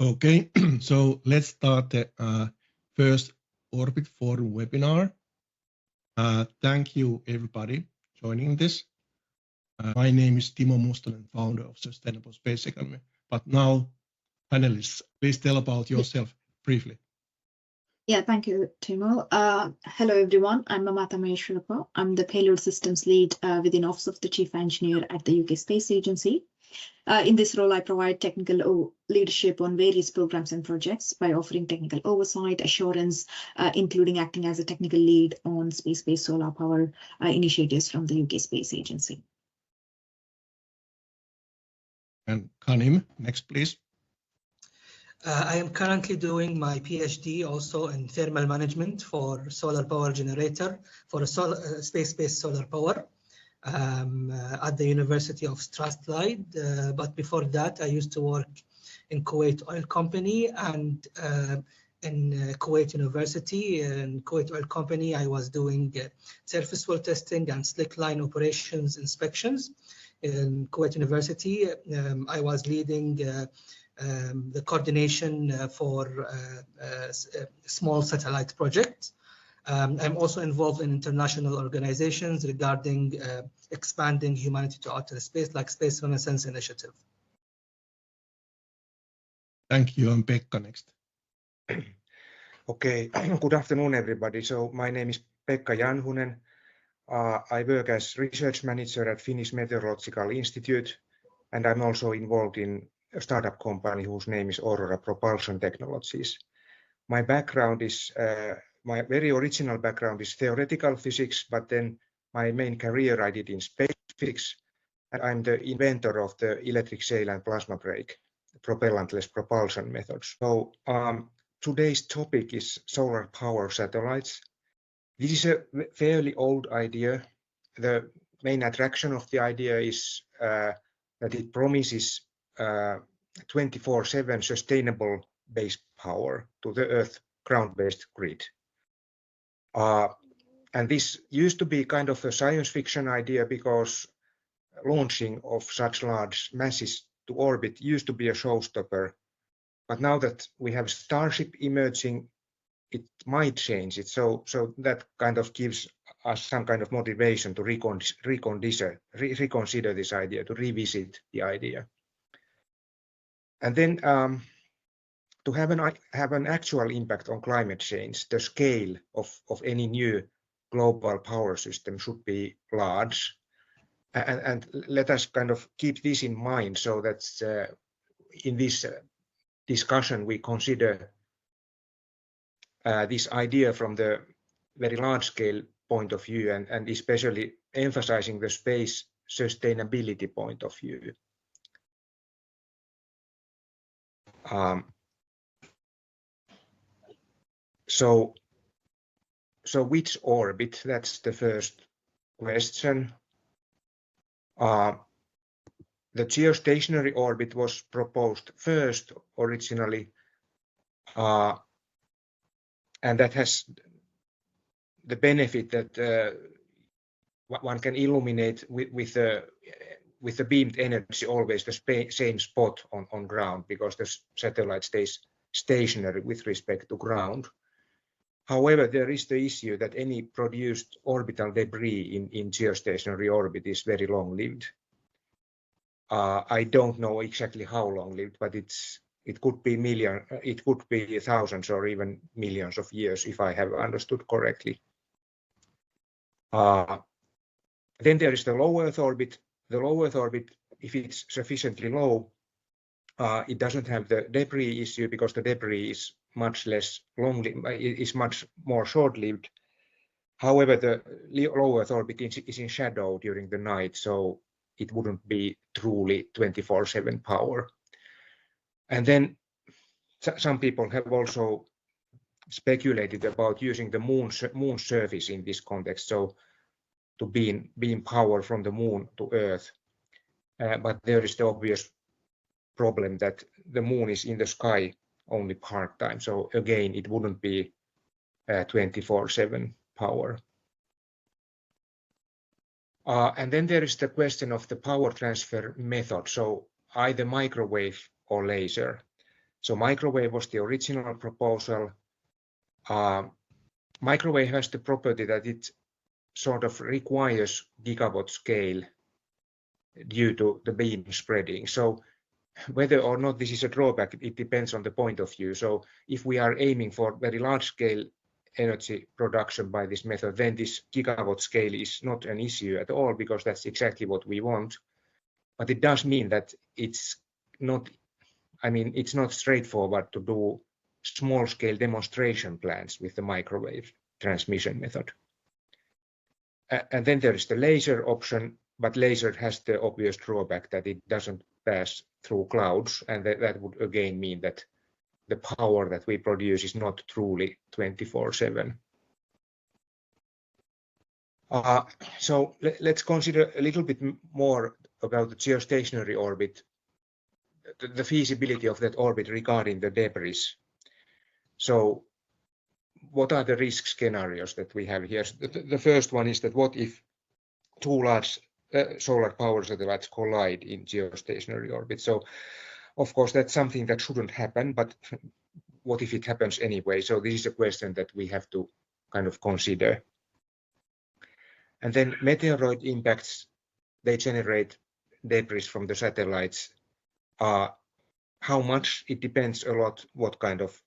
Okay, so let's start the first Orbit Forum webinar. Thank you everybody joining this. My name is Timo Mustonen, founder of Sustainable Space Economy. But now, panelists, please tell about yourself briefly. Yeah, thank you, Timo. Hello, everyone. I'm Mamata Maheshwarappa. I'm the Payload Systems Lead within Office of the Chief Engineer at the UK Space Agency. In this role, I provide technical leadership on various programs and projects by offering technical oversight, assurance, including acting as a technical lead on space-based solar power initiatives from the UK Space Agency. And Kanim, next please. I am currently doing my PhD also in thermal management for solar power generator for a space-based solar power at the University of Strathclyde. But before that, I used to work in Kuwait Oil Company and in Kuwait University. In Kuwait Oil Company, I was doing surface well testing and slick line operations inspections. In Kuwait University, I was leading the coordination for small satellite projects. I'm also involved in international organizations regarding expanding humanity to outer space, like Space Renaissance Initiative. Thank you, and Pekka next. Okay, good afternoon, everybody. So my name is Pekka Janhunen. I work as research manager at Finnish Meteorological Institute, and I'm also involved in a startup company whose name is Aurora Propulsion Technologies. My background is, my very original background is theoretical physics, but then my main career I did in space physics, and I'm the inventor of the electric sail and plasma brake propellantless propulsion methods. So today's topic is solar power satellites. This is a fairly old idea. The main attraction of the idea is that it promises 24/7 sustainable base power to the Earth ground-based grid. And this used to be kind of a science fiction idea because launching of such large masses to orbit used to be a showstopper. But now that we have Starship emerging, it might change it. So that kind of gives us some kind of motivation to reconsider this idea, to revisit the idea. And then to have an actual impact on climate change, the scale of any new global power system should be large. And let us kind of keep this in mind so that in this discussion we consider this idea from the very large scale point of view and especially emphasizing the space sustainability point of view. So which orbit? That's the first question. The geostationary orbit was proposed first originally, and that has the benefit that one can illuminate with the beamed energy always the same spot on ground, because the satellite stays stationary with respect to ground. However, there is the issue that any produced orbital debris in geostationary orbit is very long-lived. I don't know exactly how long-lived, but it could be thousands or even millions of years, if I have understood correctly. Then there is the low Earth orbit. The low Earth orbit, if it's sufficiently low, it doesn't have the debris issue because the debris is much less is much more short-lived. However, the low Earth orbit is in shadow during the night, so it wouldn't be truly 24/7 power. And then some people have also speculated about using the moon surface in this context, so to beam power from the moon to Earth. But there is the obvious problem that the moon is in the sky only part-time, so again it wouldn't be 24/7 power. And then there is the question of the power transfer method, so either microwave or laser. So microwave was the original proposal. Microwave has the property that it sort of requires gigawatt scale due to the beam spreading. So whether or not this is a drawback, it depends on the point of view. So if we are aiming for very large scale energy production by this method, then this gigawatt scale is not an issue at all, because that's exactly what we want. But it does mean that it's not straightforward to do small scale demonstration plants with the microwave transmission method. And then there is the laser option, but laser has the obvious drawback that it doesn't pass through clouds, and that would again mean that the power that we produce is not truly 24/7. So let's consider a little bit more about the geostationary orbit, the feasibility of that orbit regarding the debris. So what are the risk scenarios that we have here? The first one is that what if two large solar power satellites collide in geostationary orbit? So of course that's something that shouldn't happen, but what if it happens anyway? So this is a question that we have to kind of consider. And then meteoroid impacts, they generate debris from the satellites. How much? It depends a lot what kind of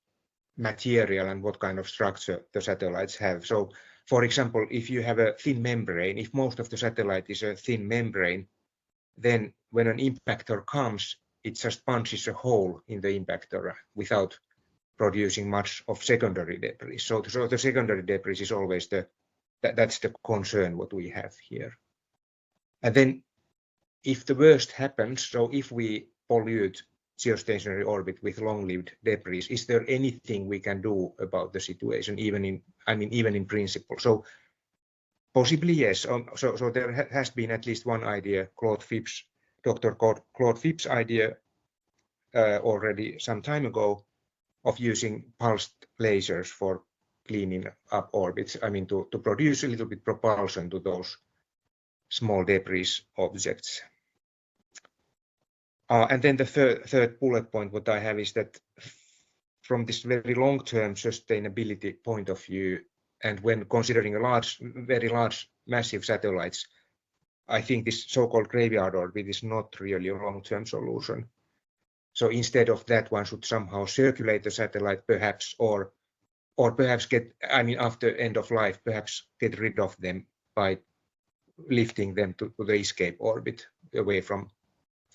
material and what kind of structure the satellites have. So for example, if you have a thin membrane, if most of the satellite is a thin membrane, then when an impactor comes, it just punches a hole in the impactor without producing much of secondary debris. So the secondary debris is always that's the concern what we have here. And then if the worst happens, so if we pollute geostationary orbit with long-lived debris, is there anything we can do about the situation, even in principle? So possibly yes. So there has been at least one idea, Dr. Claude Phipps' idea already some time ago, of using pulsed lasers for cleaning up orbits, to produce a little bit propulsion to those small debris objects. And then the third bullet point what I have is that from this very long-term sustainability point of view, and when considering very large, massive satellites, I think this so-called graveyard orbit is not really a long-term solution. So instead of that, one should somehow circulate the satellite, perhaps, or perhaps after end of life, perhaps get rid of them by lifting them to the escape orbit away from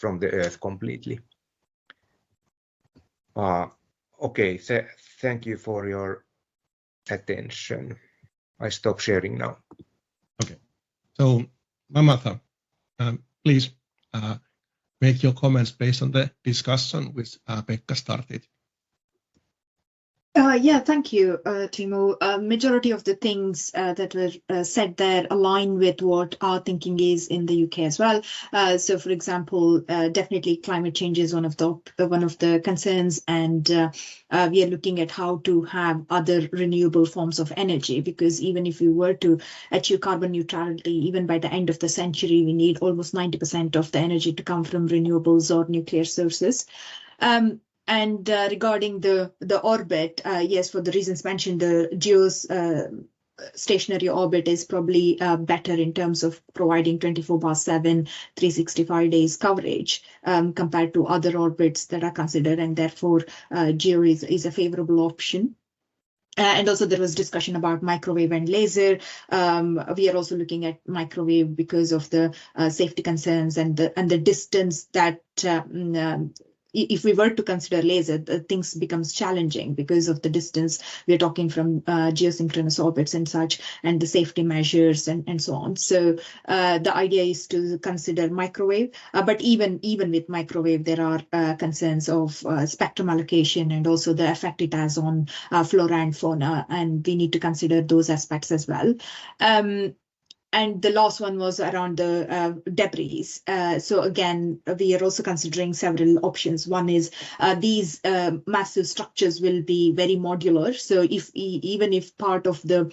the Earth completely. Okay, thank you for your attention. I stop sharing now. Okay, so Mamatha, please make your comments based on the discussion which Pekka started. Yeah, thank you, Timo. Majority of the things that were said there align with what our thinking is in the UK as well. So, for example, definitely climate change is one of the concerns, and we are looking at how to have other renewable forms of energy, because even if we were to achieve carbon neutrality, even by the end of the century, we need almost 90% of the energy to come from renewables or nuclear sources. And regarding the orbit, yes, for the reasons mentioned, the geostationary orbit is probably better in terms of providing 24/7, 365 days coverage compared to other orbits that are considered, and therefore geo is a favorable option. And also there was discussion about microwave and laser. We are also looking at microwave because of the safety concerns and the distance that if we were to consider laser, things becomes challenging because of the distance. We're talking from geosynchronous orbits and such, and the safety measures and so on. So the idea is to consider microwave, but even with microwave, there are concerns of spectrum allocation and also the effect it has on flora and fauna, and we need to consider those aspects as well. And the last one was around the debris. So again, we are also considering several options. One is these massive structures will be very modular. So if even if part of the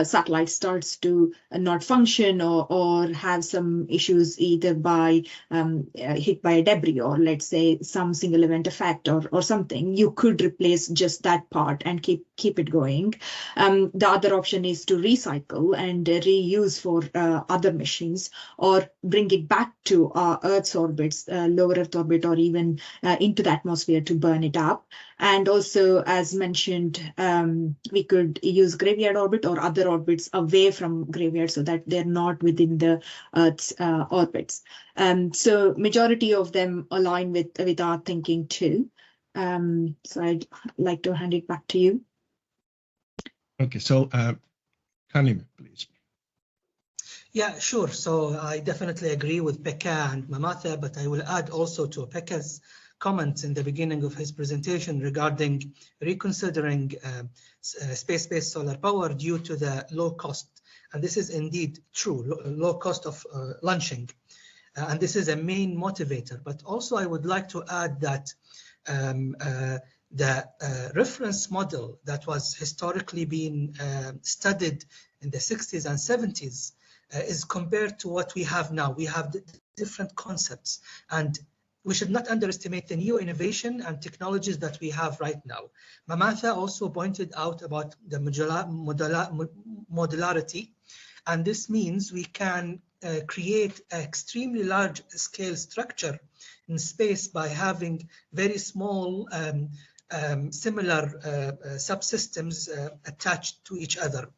satellite starts to not function or have some issues either by hit by a debris or let's say some single event effect or something, you could replace just that part and keep it going. The other option is to recycle and reuse for other missions, or bring it back to Earth's orbits, lower Earth orbit, or even into the atmosphere to burn it up. And also, as mentioned, we could use graveyard orbit or other orbits away from graveyard so that they're not within the Earth's orbits. So majority of them align with our thinking too. So I'd like to hand it back to you. Okay, so Kanim, please. Yeah, sure. So I definitely agree with Pekka and Mamatha, but I will add also to Pekka's comments in the beginning of his presentation regarding reconsidering space-based solar power due to the low cost. And this is indeed true, low cost of launching. And this is a main motivator. But also I would like to add that the reference model that was historically being studied in the 60s and 70s is compared to what we have now. We have different concepts, and we should not underestimate the new innovation and technologies that we have right now. Mamatha also pointed out about the modularity, and this means we can create an extremely large scale structure in space by having very small similar subsystems attached to each other.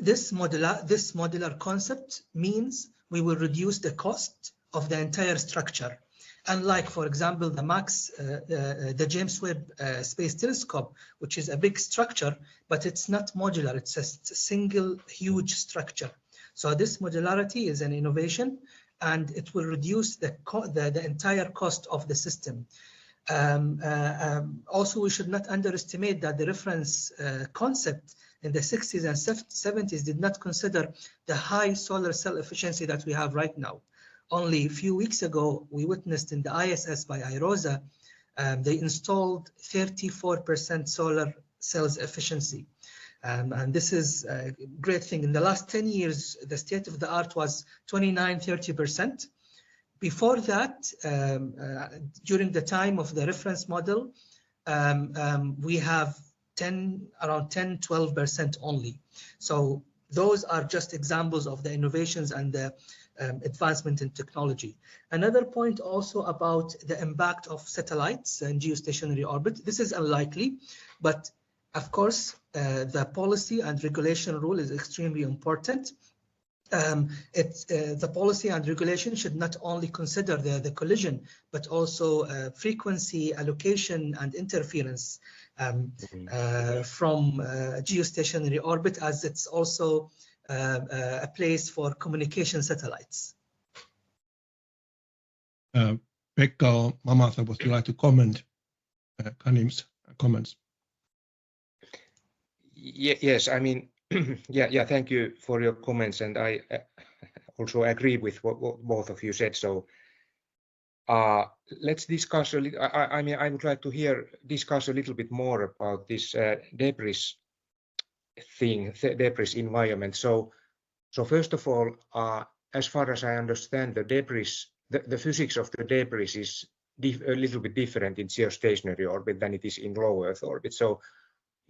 This modular concept means we will reduce the cost of the entire structure. Unlike, for example, the MAX, the James Webb Space Telescope, which is a big structure, but it's not modular. It's a single huge structure. So this modularity is an innovation, and it will reduce the entire cost of the system. Also, we should not underestimate that the reference concept in the 60s and 70s did not consider the high solar cell efficiency that we have right now. Only a few weeks ago, we witnessed in the ISS by IROSA, they installed 34% solar cells efficiency. And this is a great thing. In the last 10 years, the state of the art was 29–30%. Before that, during the time of the reference model, we have around 10–12% only. So those are just examples of the innovations and the advancement in technology. Another point also about the impact of satellites and geostationary orbit. This is unlikely, but of course, the policy and regulation rule is extremely important. The policy and regulation should not only consider the collision, but also frequency, allocation, and interference from geostationary orbit, as it's also a place for communication satellites. Pekka or Mamatha, would you like to comment Kanim's comments? Yes, I mean, yeah, thank you for your comments, and I also agree with what both of you said. So let's discuss a little. I mean, I would like to discuss a little bit more about this debris thing, debris environment. So first of all, as far as I understand, the debris, the physics of the debris is a little bit different in geostationary orbit than it is in low Earth orbit. So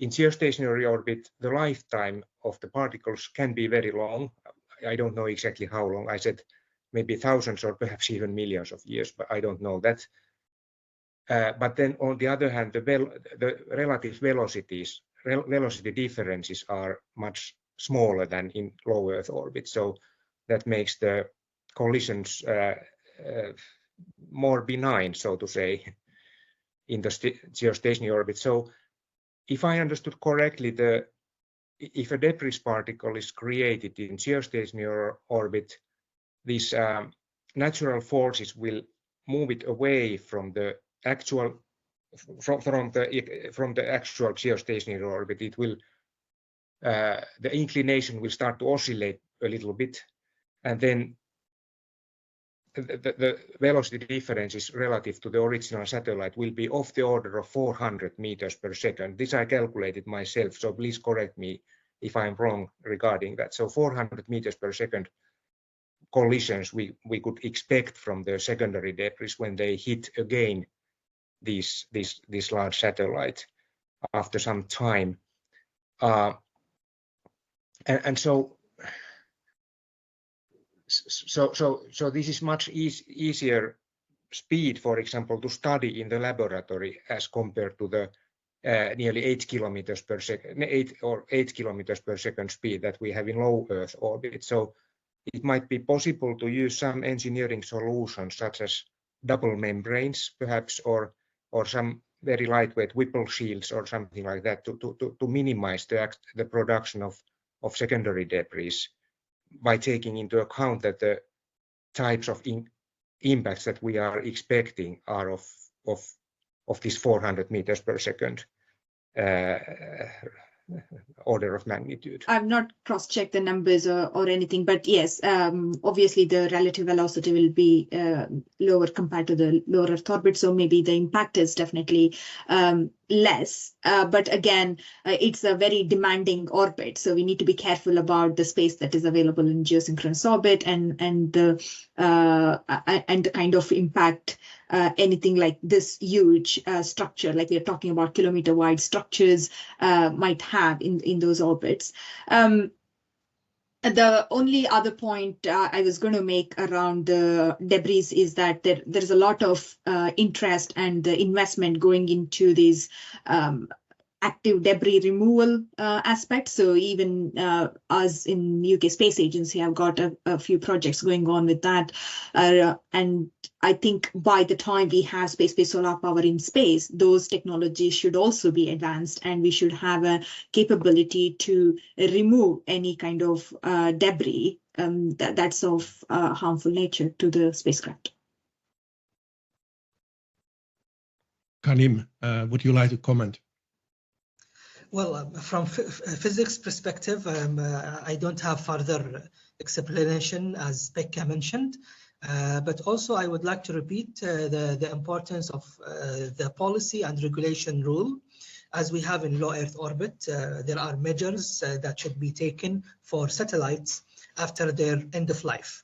in geostationary orbit, the lifetime of the particles can be very long. I don't know exactly how long. I said maybe thousands or perhaps even millions of years, but I don't know that. But then on the other hand, the relative velocity differences are much smaller than in low Earth orbit. So that makes the collisions more benign, so to say, in the geostationary orbit. So if I understood correctly, if a debris particle is created in geostationary orbit, these natural forces will move it away from the actual geostationary orbit. It will the inclination will start to oscillate a little bit, and then the velocity differences relative to the original satellite will be of the order of 400 meters per second. This I calculated myself, so please correct me if I'm wrong regarding that. So 400 meters per second collisions we could expect from the secondary debris when they hit again this large satellite after some time. And so this is much easier speed, for example, to study in the laboratory as compared to the nearly 8 kilometers per second, 8 kilometers per second speed that we have in low Earth orbit. So it might be possible to use some engineering solutions such as double membranes, perhaps, or some very lightweight Whipple shields or something like that to minimize the production of secondary debris, by taking into account that the types of impacts that we are expecting are of this 400 meters per second order of magnitude. I've not cross-checked the numbers or anything, but yes, obviously the relative velocity will be lower compared to the lower Earth orbit, so maybe the impact is definitely less. But again, it's a very demanding orbit, so we need to be careful about the space that is available in geosynchronous orbit and the kind of impact anything like this huge structure, like we're talking about kilometer-wide structures, might have in those orbits. The only other point I was going to make around the debris is that there's a lot of interest and investment going into these active debris removal aspect. So even us in UK Space Agency have got a few projects going on with that. And I think by the time we have space-based solar power in space, those technologies should also be advanced, and we should have a capability to remove any kind of debris that's of harmful nature to the spacecraft. Karim, would you like to comment? Well, from physics perspective, I don't have further explanation, as Pekka mentioned, but also I would like to repeat the importance of the policy and regulation rule. As we have in low Earth orbit, there are measures that should be taken for satellites after their end of life.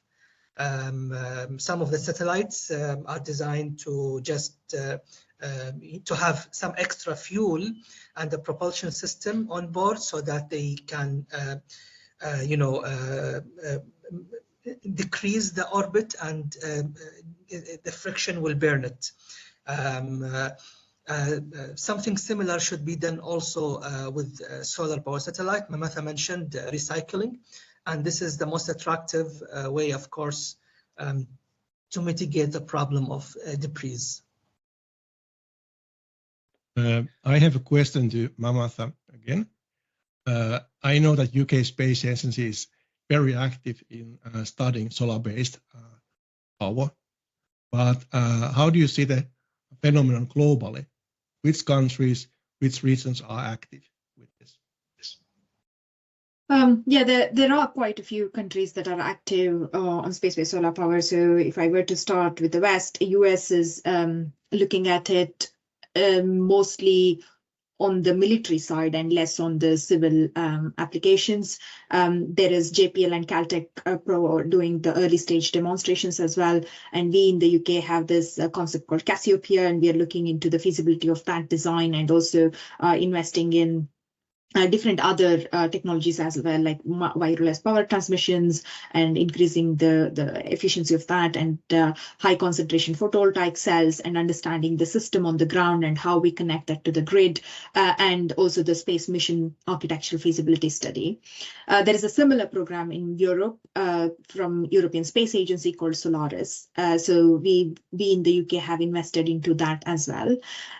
Some of the satellites are designed to just to have some extra fuel and the propulsion system on board so that they can, decrease the orbit and the friction will burn it. Something similar should be done also with solar power satellite. Mamatha mentioned recycling, and this is the most attractive way, of course, to mitigate the problem of debris. I have a question to Mamatha again. I know that UK Space Agency is very active in studying solar-based power, but how do you see the phenomenon globally? Which countries, which regions are active with this? There are quite a few countries that are active on space-based solar power. So if I were to start with the West, US is looking at it mostly on the military side and less on the civil applications. There is JPL and Caltech doing the early stage demonstrations as well. And we in the UK have this concept called Cassiopeia, and we are looking into the feasibility of that design and also investing in different other technologies as well, like wireless power transmissions and increasing the efficiency of that, and high concentration photovoltaic cells, and understanding the system on the ground and how we connect that to the grid, and also the space mission architectural feasibility study. There is a similar program in Europe from European Space Agency called Solaris. So we in the UK have invested into that as well.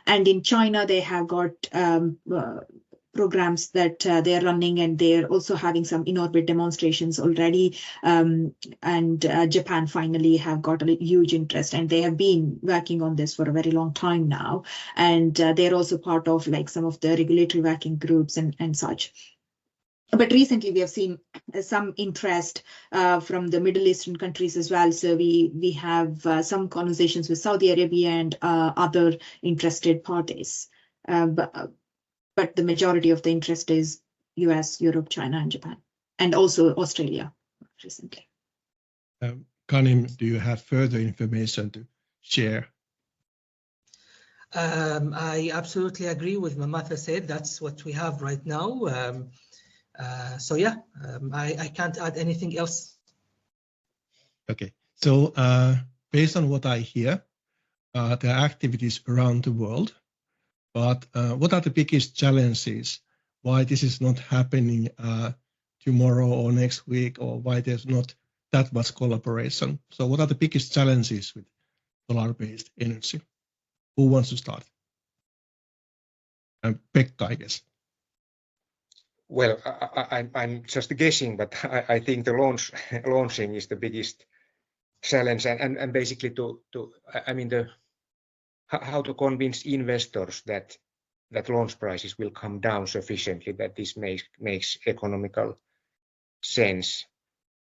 And in China, they have got programs that they're running, and they're also having some in-orbit demonstrations already. And Japan finally have got a huge interest, and they have been working on this for a very long time now. And they're also part of like some of the regulatory working groups and such. But recently we have seen some interest from the Middle Eastern countries as well. So we have some conversations with Saudi Arabia and other interested parties. But the majority of the interest is US, Europe, China, and Japan, and also Australia recently. Kanim, do you have further information to share? I absolutely agree with what Mamatha said. That's what we have right now. So yeah, I can't add anything else. Okay, so based on what I hear, there are activities around the world, but what are the biggest challenges? Why this is not happening tomorrow or next week, or why there's not that much collaboration? So what are the biggest challenges with solar-based energy? Who wants to start? Pekka, I guess. Well, I'm just guessing, but I think the launching is the biggest challenge, and basically how to convince investors that launch prices will come down sufficiently that this makes economical sense,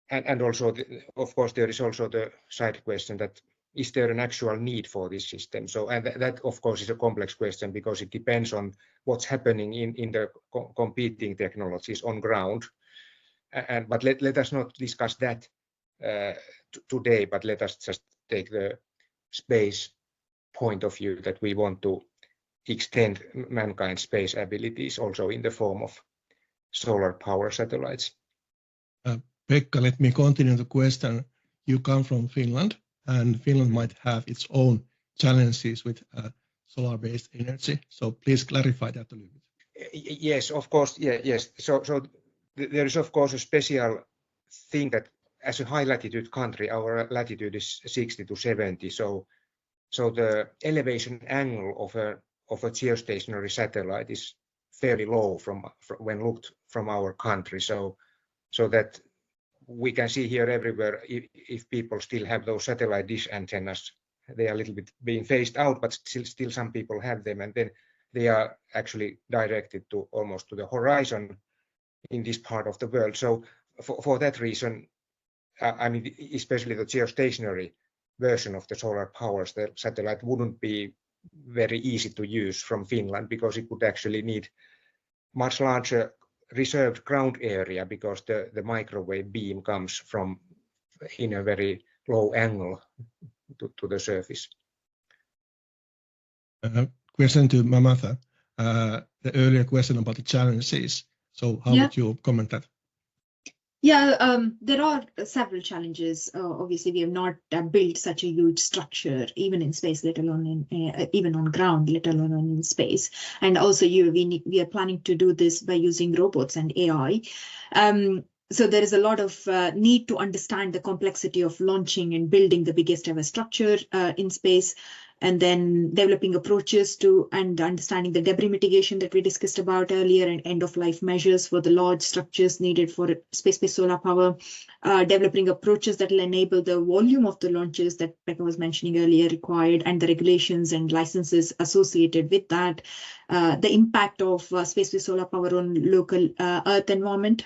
and also of course there is also the side question that is there an actual need for this system? So, and that of course is a complex question because it depends on what's happening in the competing technologies on ground. But let us not discuss that today, but let us just take the space point of view that we want to extend mankind's space abilities also in the form of solar power satellites. Pekka, let me continue the question. You come from Finland, and Finland might have its own challenges with solar-based energy. So please clarify that a little bit. Yes, of course. Yeah, yes. So there is of course a special thing that as a high latitude country, our latitude is 60 to 70. So the elevation angle of a geostationary satellite is fairly low from when looked from our country. So that we can see here everywhere, if people still have those satellite dish antennas, they are a little bit being phased out, but still some people have them, and then they are actually directed to almost to the horizon in this part of the world. So for that reason, I mean, especially the geostationary version of the solar power satellite wouldn't be very easy to use from Finland, because it would actually need much larger reserved ground area, because the microwave beam comes from in a very low angle to the surface. Question to Mamatha. The earlier question about the challenges. So how would you comment that? Yeah, there are several challenges. Obviously, we have not built such a huge structure, even in space, let alone even on ground, let alone in space. And also, we are planning to do this by using robots and AI. So there is a lot of need to understand the complexity of launching and building the biggest ever structure in space, and then developing approaches to and understanding the debris mitigation that we discussed about earlier, and end-of-life measures for the large structures needed for space-based solar power, developing approaches that will enable the volume of the launches that Pekka was mentioning earlier required, and the regulations and licenses associated with that, the impact of space-based solar power on local Earth environment,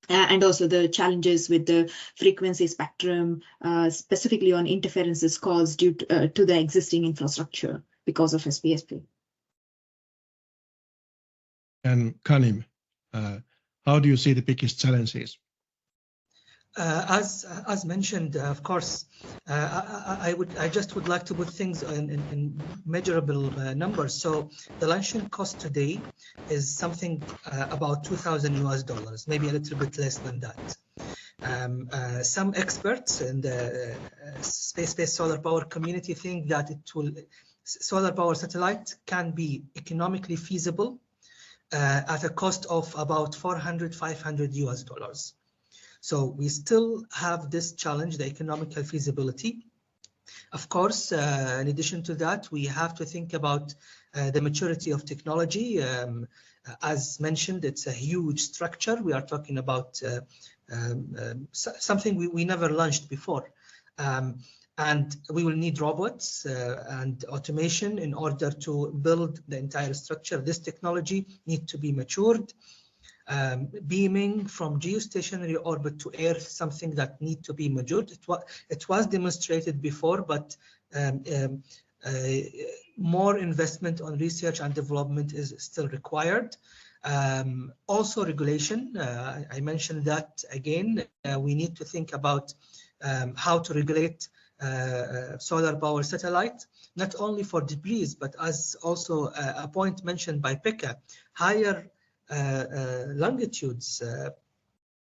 and also the challenges with the frequency spectrum, specifically on interferences caused due to the existing infrastructure because of SPSP. And Kanim, how do you see the biggest challenges? As mentioned, of course, I just would like to put things in measurable numbers. So the launching cost today is something about $2,000 maybe a little bit less than that. Some experts in the space-based solar power community think that solar power satellite can be economically feasible at a cost of about $400–500. So we still have this challenge, the economical feasibility. Of course, in addition to that, we have to think about the maturity of technology. As mentioned, it's a huge structure. We are talking about something we never launched before. And we will need robots and automation in order to build the entire structure. This technology needs to be matured. beaming from geostationary orbit to Earth, something that need to be measured. It was demonstrated before, but more investment on research and development is still required. Also regulation, I mentioned that again, we need to think about how to regulate solar power satellite, not only for debris, but as also a point mentioned by Pekka, higher longitudes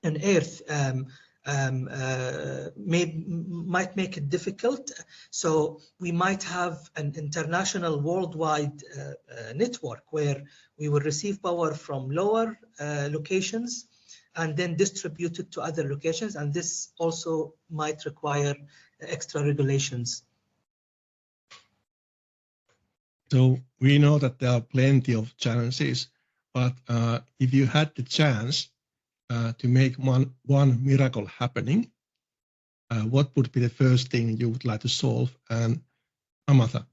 on Earth might make it difficult. So we might have an international worldwide network where we will receive power from lower locations and then distribute it to other locations. And this also might require extra regulations. So we know that there are plenty of challenges, but if you had the chance to make one miracle happening, what would be the first thing you would like to solve? And Amatha,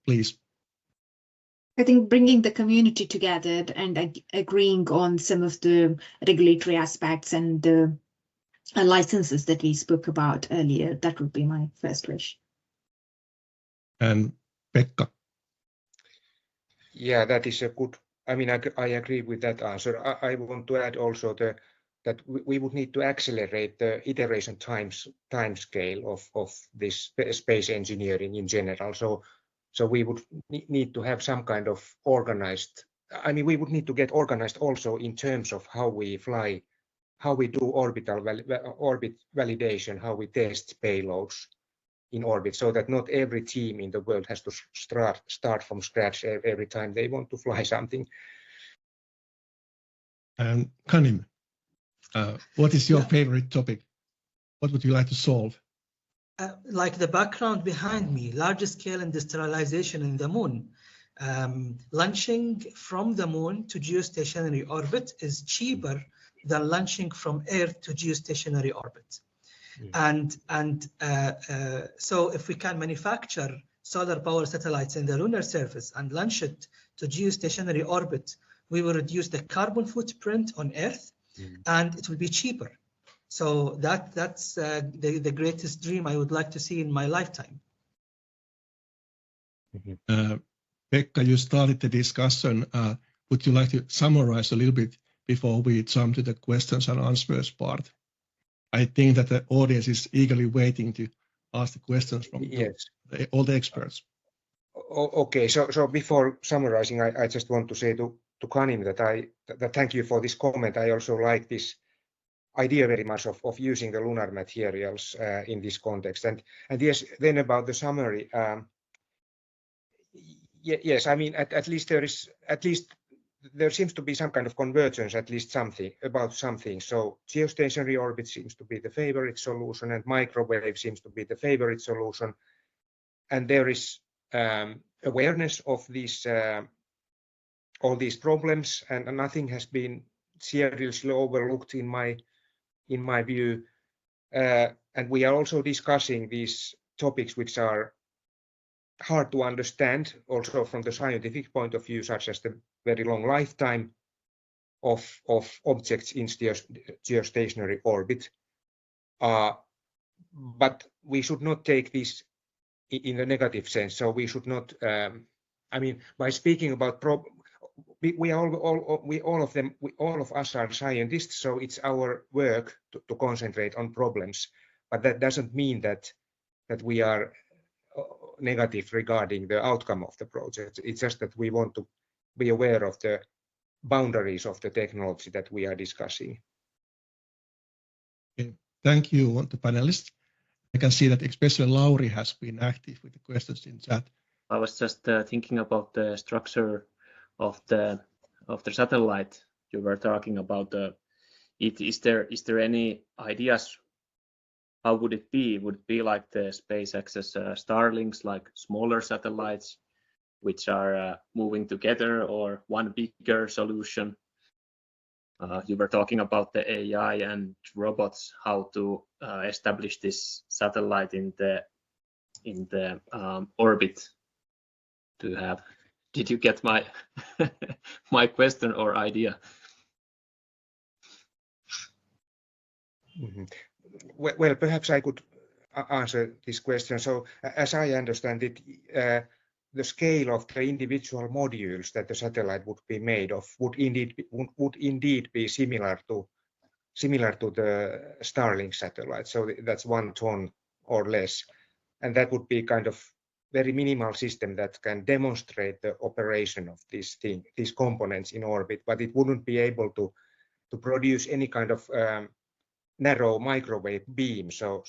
please. I think bringing the community together and agreeing on some of the regulatory aspects and the licenses that we spoke about earlier, that would be my first wish. And Pekka. Yeah, that is a good. I mean, I agree with that answer. I want to add also that we would need to accelerate the iteration time scale of this space engineering in general. So we would need to have some kind of organized. I mean, we would need to get organized also in terms of how we fly, how we do orbit validation, how we test payloads in orbit, so that not every team in the world has to start from scratch every time they want to fly something. And Kanim, what is your favorite topic? What would you like to solve? Like the background behind me, large-scale industrialization in the moon. Launching from the moon to geostationary orbit is cheaper than launching from Earth to geostationary orbit. And so if we can manufacture solar power satellites in the lunar surface and launch it to geostationary orbit, we will reduce the carbon footprint on Earth, and it will be cheaper. So that's the greatest dream I would like to see in my lifetime. Pekka, you started the discussion. Would you like to summarize a little bit before we jump to the questions and answers part? I think that the audience is eagerly waiting to ask the questions from all the experts. Okay, so before summarizing, I just want to say to Kanim that thank you for this comment. I also like this idea very much of using the lunar materials in this context. And yes, then about the summary. Yes, I mean at least there seems to be some kind of convergence, at least something. So geostationary orbit seems to be the favorite solution, and microwave seems to be the favorite solution. And there is awareness of these all these problems, and nothing has been seriously overlooked in my view. And we are also discussing these topics which are hard to understand also from the scientific point of view, such as the very long lifetime of objects in geostationary orbit. But we should not take this in the negative sense. So we should not, I mean, by speaking about all of us are scientists, so it's our work to concentrate on problems. But that doesn't mean that we are negative regarding the outcome of the project. It's just that we want to be aware of the boundaries of the technology that we are discussing. Okay. Thank you to panelists. I can see that especially Lauri has been active with the questions in chat. I was just thinking about the structure of the satellite. You were talking about is there any ideas? How would it be? Would it be like the SpaceX's Starlinks, like smaller satellites, which are moving together, or one bigger solution? You were talking about the AI and robots, how to establish this satellite in the orbit. Did you get my my question or idea? Well, perhaps I could answer this question. So as I understand it, the scale of the individual modules that the satellite would be made of would indeed be similar to the Starlink satellite. So that's 1 ton or less, and that would be kind of very minimal system that can demonstrate the operation of these components in orbit, but it wouldn't be able to produce any kind of narrow microwave beam. So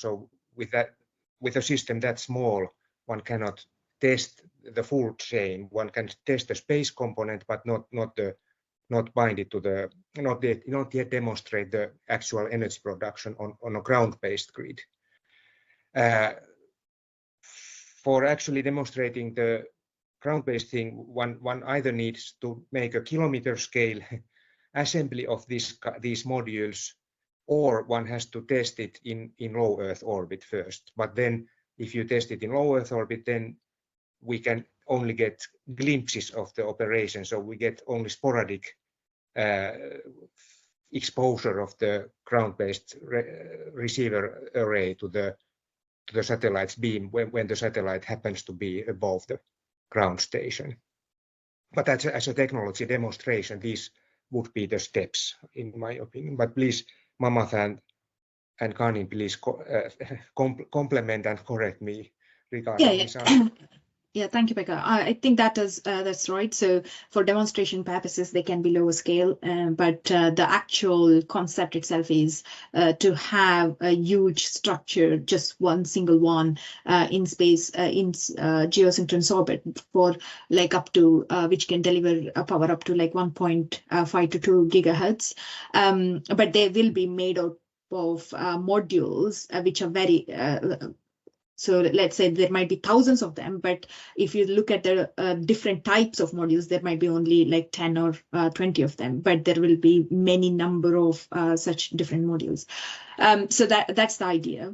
with a system that small, one cannot test the full chain. One can test the space component, but not bind it to the not yet demonstrate the actual energy production on a ground-based grid. For actually demonstrating the ground-based thing, one either needs to make a kilometer scale assembly of these modules, or one has to test it in low Earth orbit first. But then if you test it in low Earth orbit, then we can only get glimpses of the operation. So we get only sporadic exposure of the ground-based receiver array to the satellite's beam when the satellite happens to be above the ground station. But as a technology demonstration, these would be the steps, in my opinion. But please, Mamatha and Kanin, please complement and correct me regarding this answer. Yeah, thank you, Pekka. I think that's right. So for demonstration purposes, they can be lower scale, but the actual concept itself is to have a huge structure, just one single one in space, in geosynchronous orbit for like up to, which can deliver a power up to like 1.5 to 2 gigahertz. But they will be made out of modules, which are very, so let's say there might be thousands of them, but if you look at the different types of modules, there might be only like 10 or 20 of them, but there will be many number of such different modules. So that's the idea.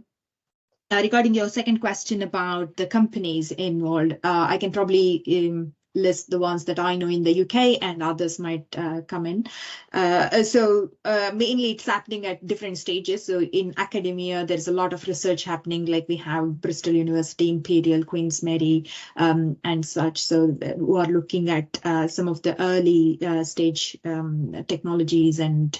Regarding your second question about the companies involved, I can probably list the ones that I know in the UK, and others might come in. So mainly it's happening at different stages. So in academia, there's a lot of research happening, like we have Bristol University, Imperial, Queen's Mary, and such. So who are looking at some of the early stage technologies and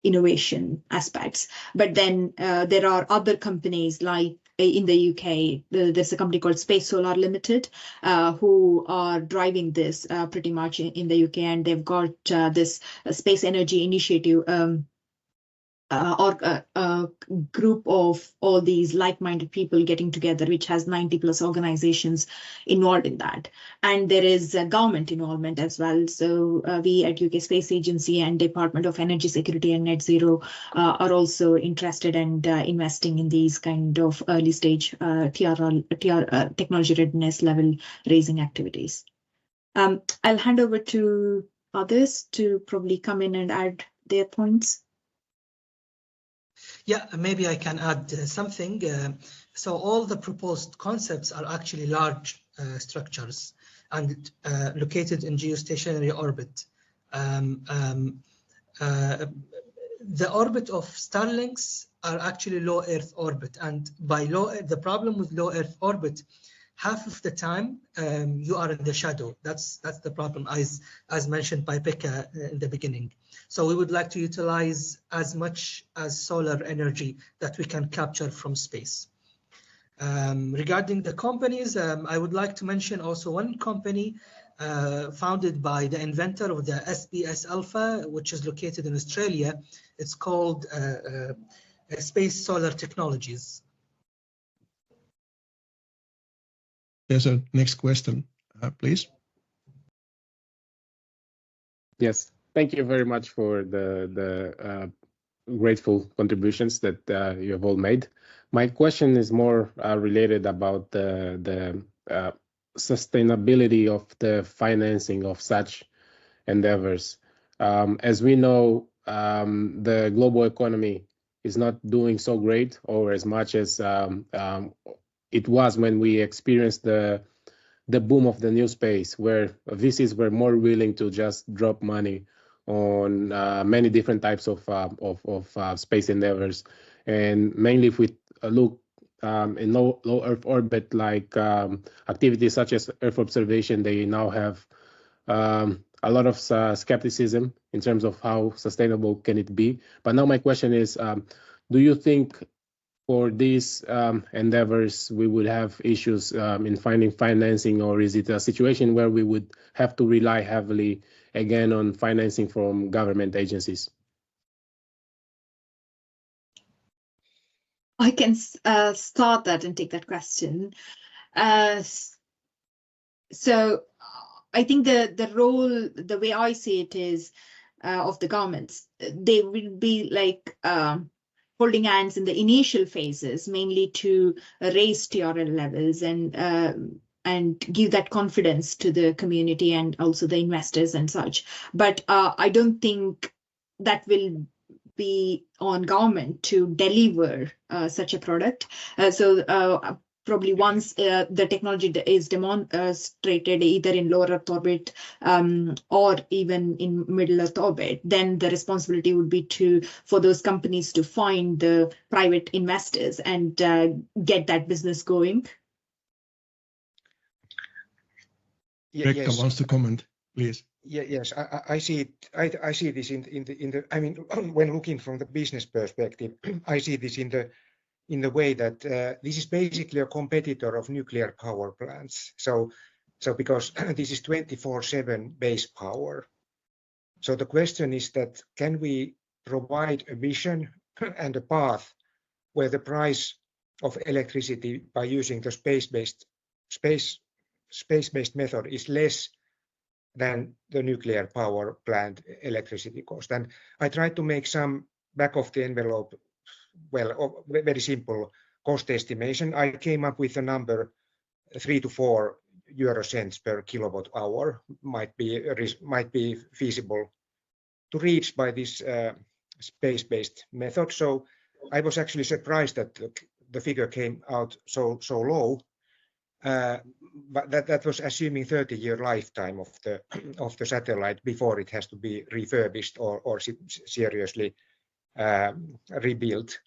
innovation aspects. But then there are other companies like in the UK, there's a company called Space Solar Limited, who are driving this pretty much in the UK, and they've got this space energy initiative, or a group of all these like-minded people getting together, which has 90 plus organizations involved in that. And there is government involvement as well. So we at UK Space Agency and Department of Energy Security and Net Zero are also interested and investing in these kind of early stage technology readiness level raising activities. I'll hand over to others to probably come in and add their points. Yeah, maybe I can add something. So all the proposed concepts are actually large structures and located in geostationary orbit. The orbit of Starlinks are actually low Earth orbit, and by the problem with low Earth orbit, half of the time you are in the shadow. That's the problem, as mentioned by Pekka in the beginning. So we would like to utilize as much as solar energy that we can capture from space. Regarding the companies, I would like to mention also one company founded by the inventor of the SBS Alpha, which is located in Australia. It's called Space Solar Technologies. There's a next question, please. Yes, thank you very much for the grateful contributions that you have all made. My question is more related about the sustainability of the financing of such endeavors. As we know, the global economy is not doing so great, or as much as it was when we experienced the boom of the new space, where VCs were more willing to just drop money on many different types of space endeavors, and mainly if we look in low Earth orbit, like activities such as Earth observation, they now have a lot of skepticism in terms of how sustainable can it be. But now my question is, do you think for these endeavors we would have issues in finding financing, or is it a situation where we would have to rely heavily again on financing from government agencies? I can start that and take that question. So I think the role, the way I see it is of the governments, they will be like holding hands in the initial phases, mainly to raise TRL levels and give that confidence to the community and also the investors and such. But I don't think that will be on government to deliver such a product. Probably once the technology is demonstrated either in low Earth orbit or even in middle Earth orbit, then the responsibility would be for those companies to find the private investors and get that business going. Pekka wants to comment, please. Yes, I see it. I see this in the. I mean, when looking from the business perspective, I see this in the way that this is basically a competitor of nuclear power plants. So because this is 24/7 base power. So the question is that can we provide a vision and a path where the price of electricity by using the space-based method is less than the nuclear power plant electricity cost? And I tried to make some back of the envelope, well, very simple cost estimation. I came up with a number 3 to 4 euro cents per kilowatt hour might be feasible to reach by this space-based method. So I was actually surprised that the figure came out so low. But that was assuming 30-year lifetime of the satellite before it has to be refurbished or seriously rebuilt.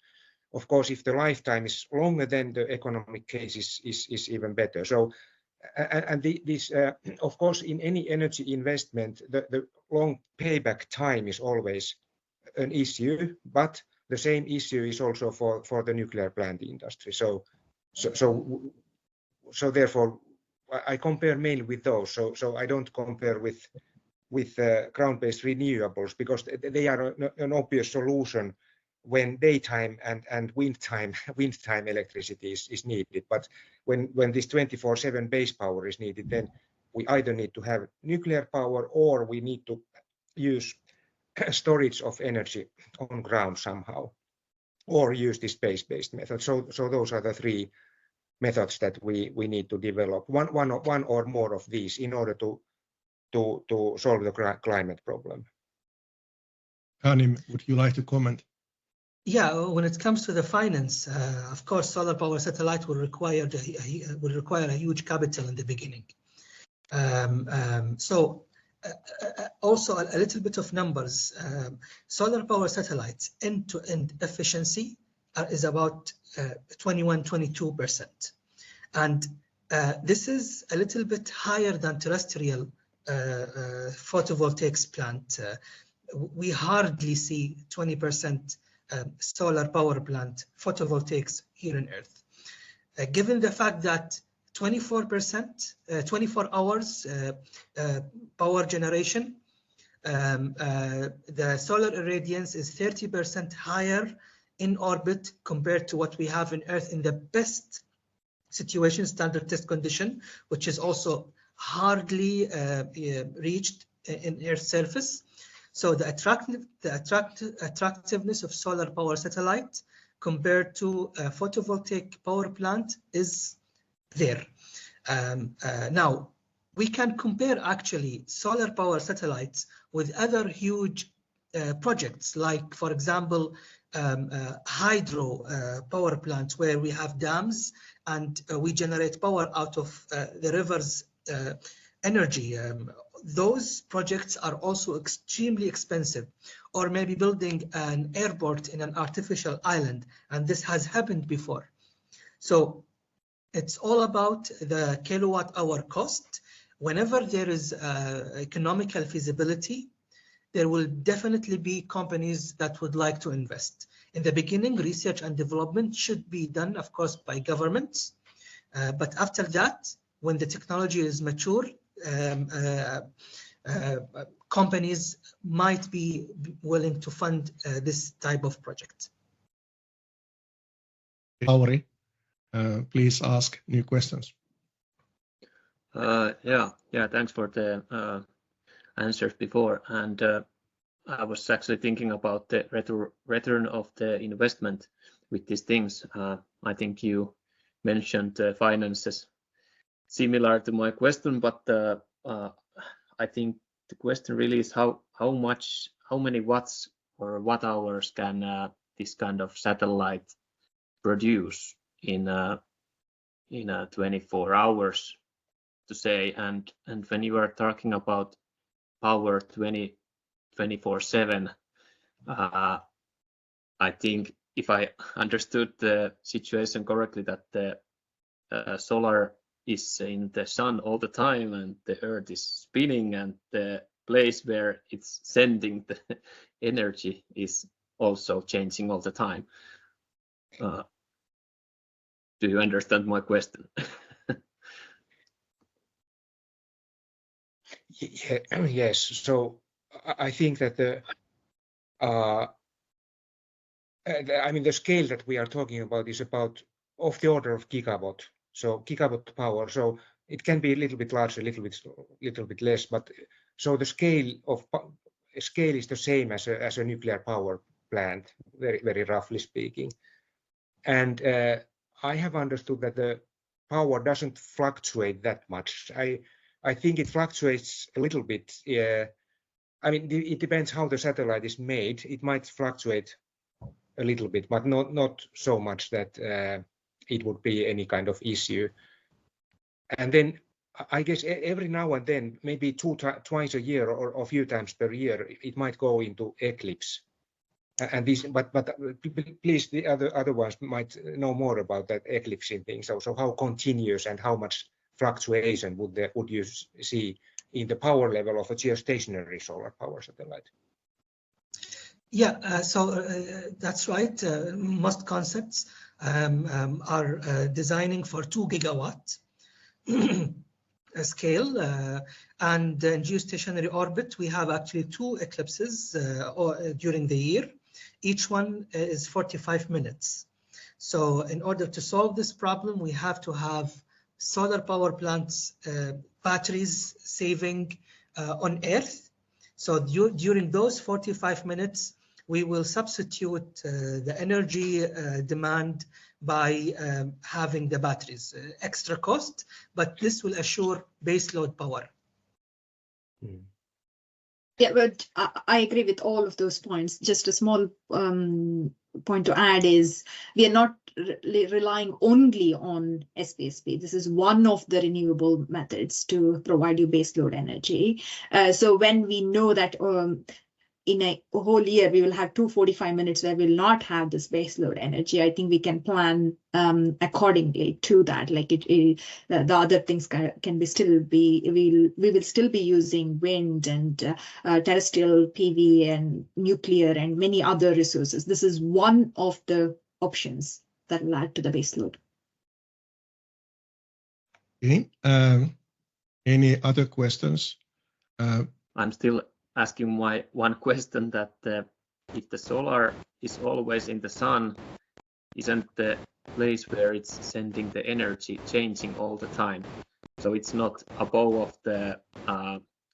Of course, if the lifetime is longer, then the economic case is even better. So, this of course, in any energy investment, the long payback time is always an issue, but the same issue is also for the nuclear plant industry. So therefore, I compare mainly with those. So I don't compare with ground-based renewables, because they are an obvious solution when daytime and wind time electricity is needed. But when this 24/7 base power is needed, then we either need to have nuclear power or we need to use storage of energy on ground somehow, or use the space-based method. So those are the three methods that we need to develop, one or more of these, in order to solve the climate problem. Kanim, would you like to comment? Yeah, when it comes to the finance, of course, solar power satellite will require a huge capital in the beginning. Also a little bit of numbers. Solar power satellites end-to-end efficiency is about 21-22%, and this is a little bit higher than terrestrial photovoltaics plant. We hardly see 20% solar power plant photovoltaics here on Earth. Given the fact that 24 hours power generation, the solar irradiance is 30% higher in orbit compared to what we have in Earth in the best situation, standard test condition, which is also hardly reached in Earth's surface. So the attractiveness of solar power satellite compared to a photovoltaic power plant is there. Now, we can compare actually solar power satellites with other huge projects, like, for example, hydro power plants, where we have dams and we generate power out of the river's energy. those projects are also extremely expensive, or maybe building an airport in an artificial island, and this has happened before. So it's all about the kilowatt hour cost. Whenever there is economical feasibility, there will definitely be companies that would like to invest. In the beginning, research and development should be done, of course, by governments. But after that, when the technology is mature, companies might be willing to fund this type of project. Lauri, please ask new questions. Yeah, thanks for the answers before. And I was actually thinking about the return of the investment with these things. I think you mentioned finances similar to my question, but I think the question really is how many watts or watt hours can this kind of satellite produce in 24 hours, to say, and when you are talking about power 24/7, I think if I understood the situation correctly, that the solar is in the sun all the time and the earth is spinning, and the place where it's sending the energy is also changing all the time. Do you understand my question? Yes. So I think that I mean, the scale that we are talking about is about of the order of gigawatt. So gigawatt power. So it can be a little bit larger, a little bit less. But so the scale is the same as a nuclear power plant, very roughly speaking. And I have understood that the power doesn't fluctuate that much. I think it fluctuates a little bit. I mean, it depends how the satellite is made. It might fluctuate a little bit, but not so much that it would be any kind of issue. And then I guess every now and then, maybe twice a year or a few times per year, it might go into eclipse. And this, but please, the other ones might know more about that eclipsing thing. So how continuous and how much fluctuation would you see in the power level of a geostationary solar power satellite? Yeah, so that's right. Most concepts are designing for 2 gigawatt scale, and in geostationary orbit, we have actually 2 eclipses during the year. Each one is 45 minutes. So in order to solve this problem, we have to have solar power plants, batteries saving on Earth. So during those 45 minutes, we will substitute the energy demand by having the batteries. Extra cost, but this will assure baseload power. Yeah, but I agree with all of those points. Just a small point to add is we are not relying only on SPSP. This is one of the renewable methods to provide you baseload energy. So when we know that in a whole year, we will have 245 minutes where we will not have this baseload energy, I think we can plan accordingly to that. Like the other things can be we will still be using wind and terrestrial PV and nuclear and many other resources. This is one of the options that will add to the baseload. Okay. Any other questions? I'm still asking my one question, that if the solar is always in the sun, isn't the place where it's sending the energy changing all the time? So it's not above of the,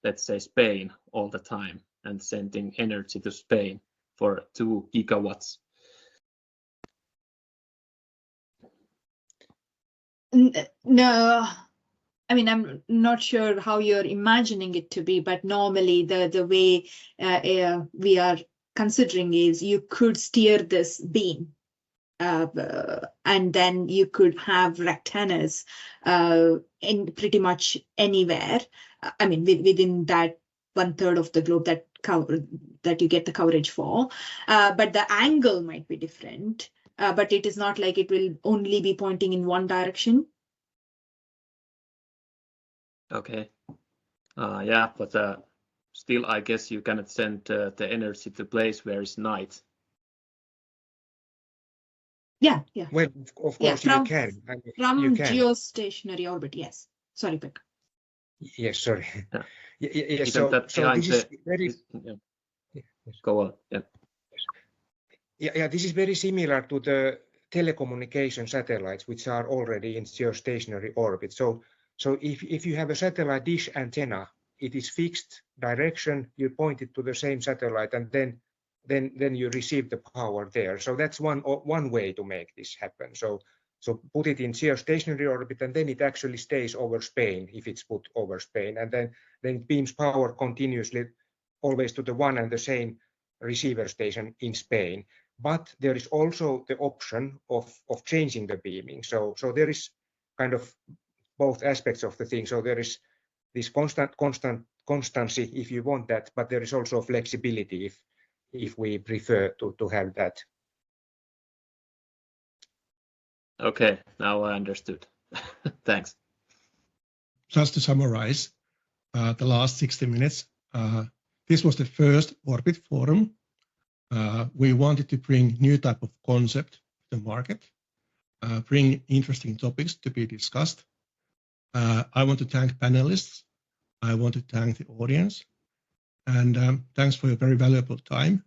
let's say, Spain all the time and sending energy to Spain for 2 gigawatts. No. I mean, I'm not sure how you're imagining it to be, but normally the way we are considering is you could steer this beam and then you could have rectangles in pretty much anywhere. I mean, within that 1/3 of the globe that you get the coverage for, but the angle might be different. But it is not like it will only be pointing in one direction. Okay. Yeah, but still, I guess you cannot send the energy to place where it's night. Yeah. Well, of Yeah, course from- you can. I mean, From you can. geostationary orbit, yes. Sorry, Pekka. Yes, sorry. Yeah. Yeah, Isn't that so behind this is very yeah. yes. Go on. Yeah. Yeah, this is very similar to the telecommunication satellites, which are already in geostationary orbit. So if you have a satellite dish antenna, it is fixed direction, you point it to the same satellite, and then you receive the power there. So that's one way to make this happen. So put it in geostationary orbit, and then it actually stays over Spain if it's put over Spain, and then it beams power continuously always to the one and the same receiver station in Spain. But there is also the option of changing the beaming. So there is kind of both aspects of the thing. So there is this constancy if you want that, but there is also flexibility if we prefer to have that. Okay, now I understood. Thanks. Just to summarize the last 60 minutes, this was the first Orbit Forum. We wanted to bring new type of concept to the market, bring interesting topics to be discussed. I want to thank panelists. I want to thank the audience. And thanks for your very valuable time.